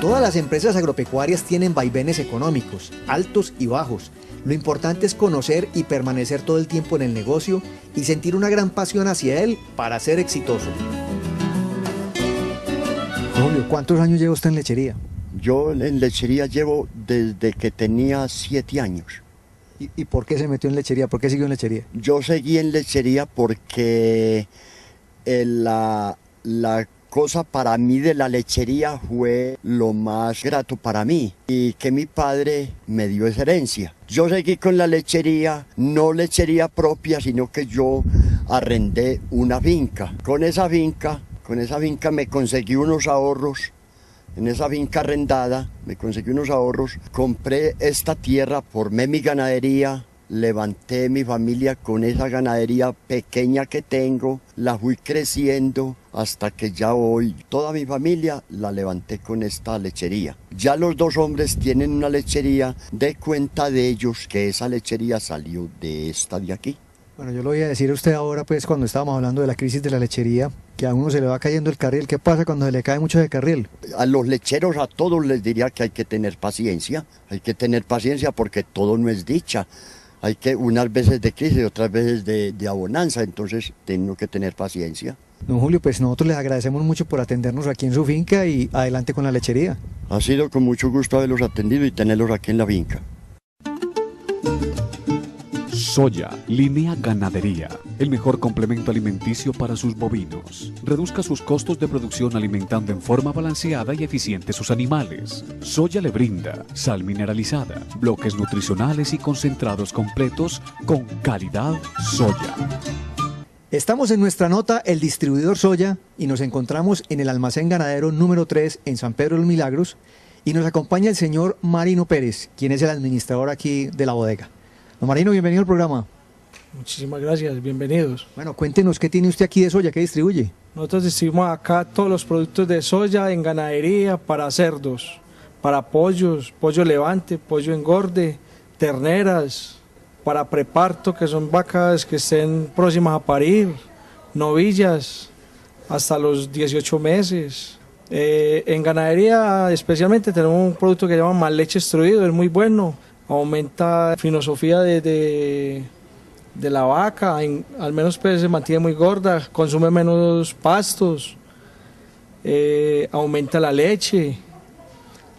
Todas las empresas agropecuarias tienen vaivenes económicos, altos y bajos. Lo importante es conocer y permanecer todo el tiempo en el negocio y sentir una gran pasión hacia él para ser exitoso. Julio, ¿cuántos años lleva usted en lechería? Yo en lechería llevo desde que tenía 7 años. ¿Y por qué se metió en lechería? ¿Por qué siguió en lechería? Yo seguí en lechería porque la cosa para mí de la lechería fue lo más grato para mí y que mi padre me dio esa herencia. Yo seguí con la lechería, no lechería propia, sino que yo arrendé una finca. Con esa finca me conseguí unos ahorros. En esa finca arrendada me conseguí unos ahorros, compré esta tierra, formé mi ganadería, levanté mi familia con esa ganadería pequeña que tengo, la fui creciendo hasta que ya hoy toda mi familia la levanté con esta lechería. Ya los 2 hombres tienen una lechería, de cuenta de ellos que esa lechería salió de esta de aquí. Bueno, yo lo voy a decir a usted ahora, pues, cuando estábamos hablando de la crisis de la lechería, que a uno se le va cayendo el carril. ¿Qué pasa cuando se le cae mucho de carril? A los lecheros, a todos les diría que hay que tener paciencia porque todo no es dicha. Hay que unas veces de crisis y otras veces de abonanza, entonces tengo que tener paciencia. Don Julio, pues nosotros les agradecemos mucho por atendernos aquí en su finca y adelante con la lechería. Ha sido con mucho gusto haberlos atendido y tenerlos aquí en la finca. Soya, línea ganadería, el mejor complemento alimenticio para sus bovinos. Reduzca sus costos de producción alimentando en forma balanceada y eficiente sus animales. Soya le brinda sal mineralizada, bloques nutricionales y concentrados completos con calidad Soya. Estamos en nuestra nota El Distribuidor Soya y nos encontramos en el almacén ganadero número 3 en San Pedro de los Milagros y nos acompaña el señor Marino Pérez, quien es el administrador aquí de la bodega. Don Marino, bienvenido al programa. Muchísimas gracias, bienvenidos. Bueno, cuéntenos, ¿qué tiene usted aquí de soya? ¿Qué distribuye? Nosotros distribuimos acá todos los productos de soya en ganadería para cerdos, para pollos, pollo levante, pollo engorde, terneras, para preparto, que son vacas que estén próximas a parir, novillas, hasta los 18 meses. En ganadería especialmente tenemos un producto que llaman mal leche extruido, es muy bueno. Aumenta la filosofía de la vaca, al menos pues se mantiene muy gorda, consume menos pastos, aumenta la leche.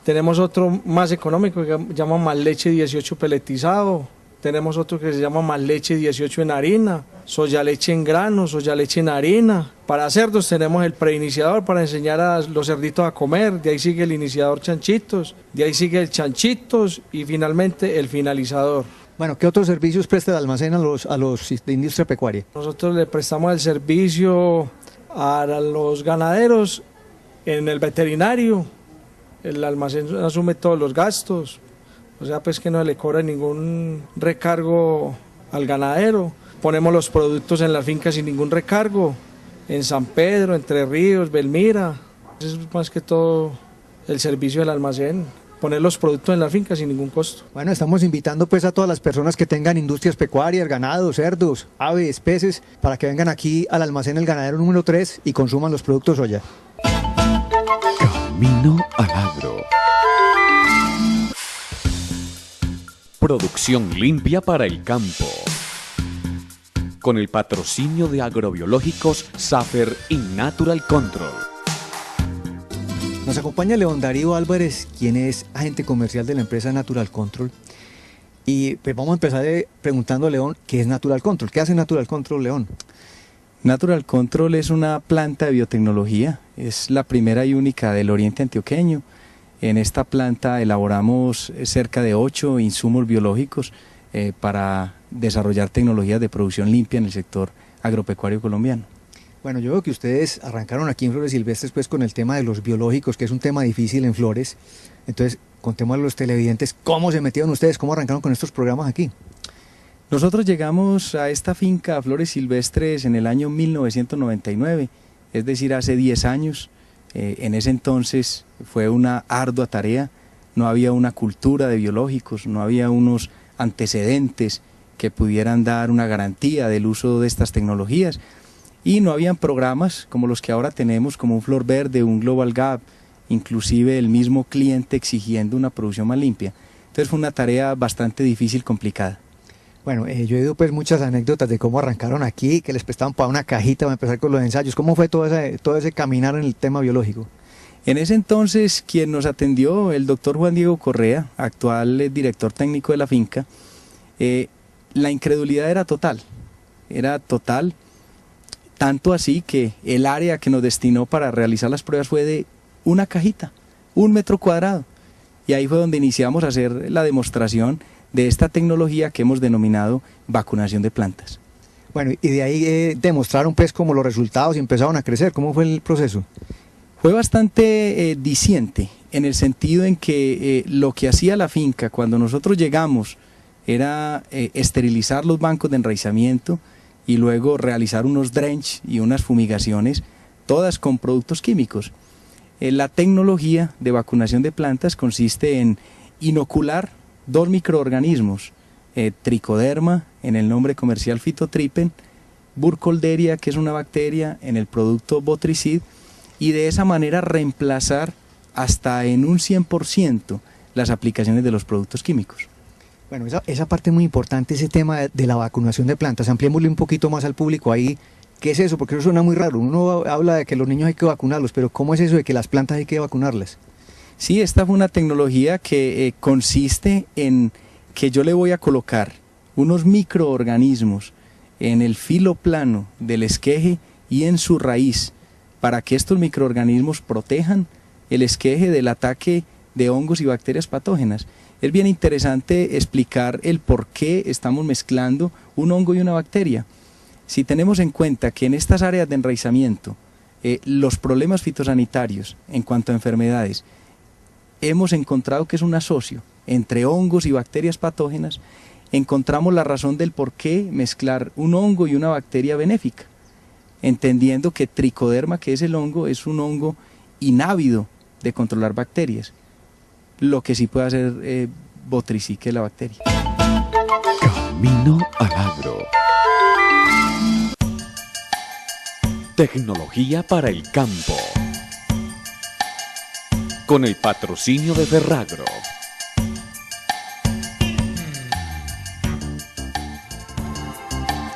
Tenemos otro más económico que se llama mal leche 18 peletizado, tenemos otro que se llama mal leche 18 en harina, soya leche en grano, soya leche en harina. Para cerdos tenemos el preiniciador para enseñar a los cerditos a comer, de ahí sigue el iniciador chanchitos, de ahí sigue el chanchitos y finalmente el finalizador. Bueno, ¿qué otros servicios presta el almacén a los de industria pecuaria? Nosotros le prestamos el servicio a los ganaderos en el veterinario, el almacén asume todos los gastos, o sea pues que no le cobra ningún recargo al ganadero. Ponemos los productos en la finca sin ningún recargo, en San Pedro, Entre Ríos, Belmira. Es más que todo el servicio del almacén, poner los productos en la finca sin ningún costo. Bueno, estamos invitando pues a todas las personas que tengan industrias pecuarias, ganados, cerdos, aves, peces, para que vengan aquí al almacén El Ganadero número 3 y consuman los productos soya. Camino al agro. Producción limpia para el campo. Con el patrocinio de agrobiológicos Safer y Natural Control. Nos acompaña León Darío Álvarez, quien es agente comercial de la empresa Natural Control. Y pues vamos a empezar preguntando a León, ¿qué es Natural Control? ¿Qué hace Natural Control, León? Natural Control es una planta de biotecnología, es la primera y única del oriente antioqueño. En esta planta elaboramos cerca de 8 insumos biológicos para desarrollar tecnologías de producción limpia en el sector agropecuario colombiano. Bueno, yo veo que ustedes arrancaron aquí en Flores Silvestres pues con el tema de los biológicos, que es un tema difícil en Flores. Entonces, contemos a los televidentes cómo se metieron ustedes, cómo arrancaron con estos programas aquí. Nosotros llegamos a esta finca, a Flores Silvestres, en el año 1999, es decir, hace 10 años. En ese entonces fue una ardua tarea, no había una cultura de biológicos, no había unos antecedentes que pudieran dar una garantía del uso de estas tecnologías y no habían programas como los que ahora tenemos, como un Flor Verde, un Global Gap inclusive el mismo cliente exigiendo una producción más limpia. Entonces fue una tarea bastante difícil, complicada. Bueno, yo he oído pues muchas anécdotas de cómo arrancaron aquí, que les prestaban para una cajita para empezar con los ensayos. ¿Cómo fue todo ese caminar en el tema biológico? En ese entonces, quien nos atendió, el doctor Juan Diego Correa, actual director técnico de la finca, la incredulidad era total, tanto así que el área que nos destinó para realizar las pruebas fue de una cajita, 1 metro cuadrado, y ahí fue donde iniciamos a hacer la demostración de esta tecnología que hemos denominado vacunación de plantas. Bueno, y de ahí demostraron pues como los resultados y empezaron a crecer. ¿Cómo fue el proceso? Fue bastante diciente, en el sentido en que lo que hacía la finca cuando nosotros llegamos era esterilizar los bancos de enraizamiento y luego realizar unos drench y unas fumigaciones, todas con productos químicos. La tecnología de vacunación de plantas consiste en inocular 2 microorganismos, tricoderma, en el nombre comercial Phytotripen, Burkholderia, que es una bacteria, en el producto Botricid, y de esa manera reemplazar hasta en un 100% las aplicaciones de los productos químicos. Bueno, esa parte es muy importante, ese tema de la vacunación de plantas. Ampliémosle un poquito más al público ahí. ¿Qué es eso? Porque eso suena muy raro. Uno habla de que los niños hay que vacunarlos, pero ¿cómo es eso de que las plantas hay que vacunarlas? Sí, esta fue una tecnología que consiste en que yo le voy a colocar unos microorganismos en el filo plano del esqueje y en su raíz, para que estos microorganismos protejan el esqueje del ataque de hongos y bacterias patógenas. Es bien interesante explicar el por qué estamos mezclando un hongo y una bacteria. Si tenemos en cuenta que en estas áreas de enraizamiento los problemas fitosanitarios en cuanto a enfermedades, hemos encontrado que es un asocio entre hongos y bacterias patógenas, encontramos la razón del por qué mezclar un hongo y una bacteria benéfica, entendiendo que tricoderma, que es el hongo, es un hongo inávido de controlar bacterias, lo que sí puede hacer Botricid, que es la bacteria. Camino al agro. Tecnología para el campo. Con el patrocinio de Ferragro.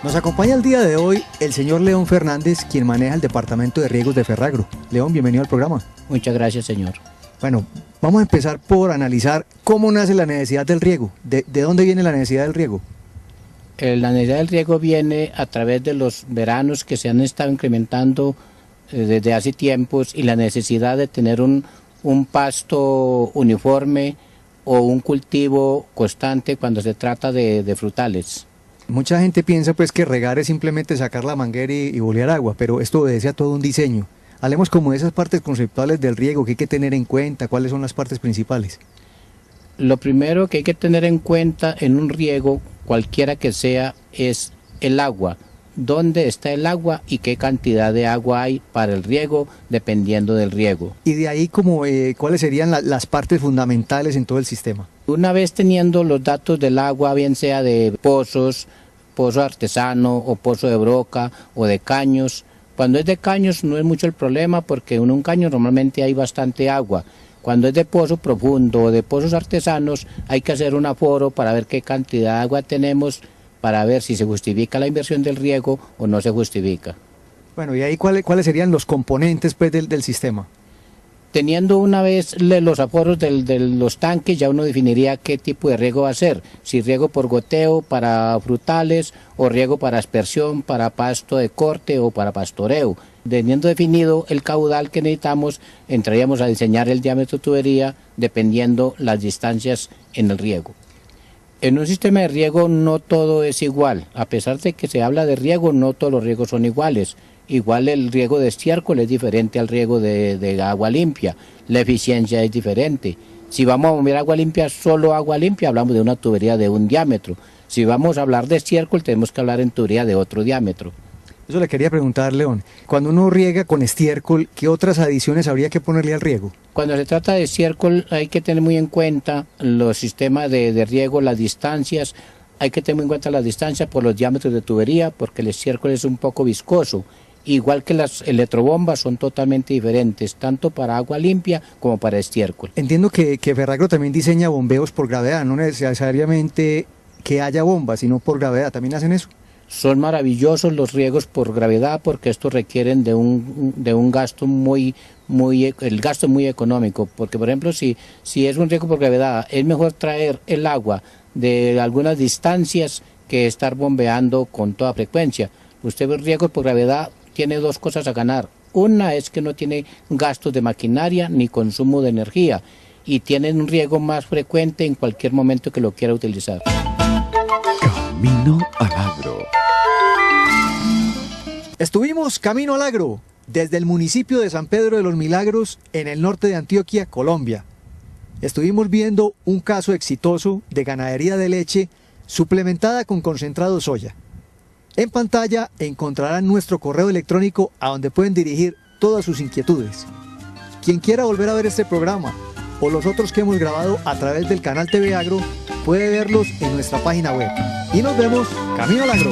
Nos acompaña el día de hoy el señor León Fernández, quien maneja el departamento de riegos de Ferragro. León, bienvenido al programa. Muchas gracias, señor. Bueno, vamos a empezar por analizar cómo nace la necesidad del riego. ¿De dónde viene la necesidad del riego? La necesidad del riego viene a través de los veranos que se han estado incrementando desde hace tiempos, y la necesidad de tener un pasto uniforme o un cultivo constante cuando se trata de frutales. Mucha gente piensa pues que regar es simplemente sacar la manguera y bolear agua, pero esto obedece a todo un diseño. Hablemos como de esas partes conceptuales del riego que hay que tener en cuenta, cuáles son las partes principales. Lo primero que hay que tener en cuenta en un riego, cualquiera que sea, es el agua. Dónde está el agua y qué cantidad de agua hay para el riego, dependiendo del riego. Y de ahí cuáles serían las partes fundamentales en todo el sistema. Una vez teniendo los datos del agua, bien sea de pozos, pozo artesano o pozo de broca o de caños. Cuando es de caños no es mucho el problema, porque en un caño normalmente hay bastante agua. Cuando es de pozo profundo o de pozos artesanos, hay que hacer un aforo para ver qué cantidad de agua tenemos, para ver si se justifica la inversión del riego o no se justifica. Bueno, y ahí cuáles serían los componentes pues, del sistema. Teniendo una vez los aforos de los tanques, ya uno definiría qué tipo de riego va a hacer. Si riego por goteo para frutales, o riego para aspersión, para pasto de corte o para pastoreo. Teniendo definido el caudal que necesitamos, entraríamos a diseñar el diámetro de tubería dependiendo las distancias en el riego. En un sistema de riego no todo es igual. A pesar de que se habla de riego, no todos los riegos son iguales. Igual el riego de estiércol es diferente al riego de agua limpia. La eficiencia es diferente. Si vamos a mover agua limpia, solo agua limpia, hablamos de una tubería de un diámetro. Si vamos a hablar de estiércol, tenemos que hablar en tubería de otro diámetro. Eso le quería preguntar, León. Cuando uno riega con estiércol, ¿qué otras adiciones habría que ponerle al riego? Cuando se trata de estiércol hay que tener muy en cuenta los sistemas de riego, las distancias. Hay que tener muy en cuenta las distancias por los diámetros de tubería, porque el estiércol es un poco viscoso igual que las electrobombas son totalmente diferentes, tanto para agua limpia como para estiércol. Entiendo que Ferragro también diseña bombeos por gravedad, no necesariamente que haya bombas, sino por gravedad. ¿También hacen eso? Son maravillosos los riegos por gravedad porque estos requieren de un gasto el gasto es muy económico, porque por ejemplo si es un riego por gravedad es mejor traer el agua de algunas distancias que estar bombeando con toda frecuencia. Usted ve riegos por gravedad, tiene dos cosas a ganar. Una es que no tiene gastos de maquinaria ni consumo de energía y tiene un riego más frecuente en cualquier momento que lo quiera utilizar. Camino al Agro. Estuvimos camino al agro, desde el municipio de San Pedro de los Milagros, en el norte de Antioquia, Colombia. Estuvimos viendo un caso exitoso de ganadería de leche suplementada con concentrado soya. En pantalla encontrarán nuestro correo electrónico a donde pueden dirigir todas sus inquietudes. Quien quiera volver a ver este programa o los otros que hemos grabado a través del canal TV Agro puede verlos en nuestra página web. Y nos vemos camino al agro.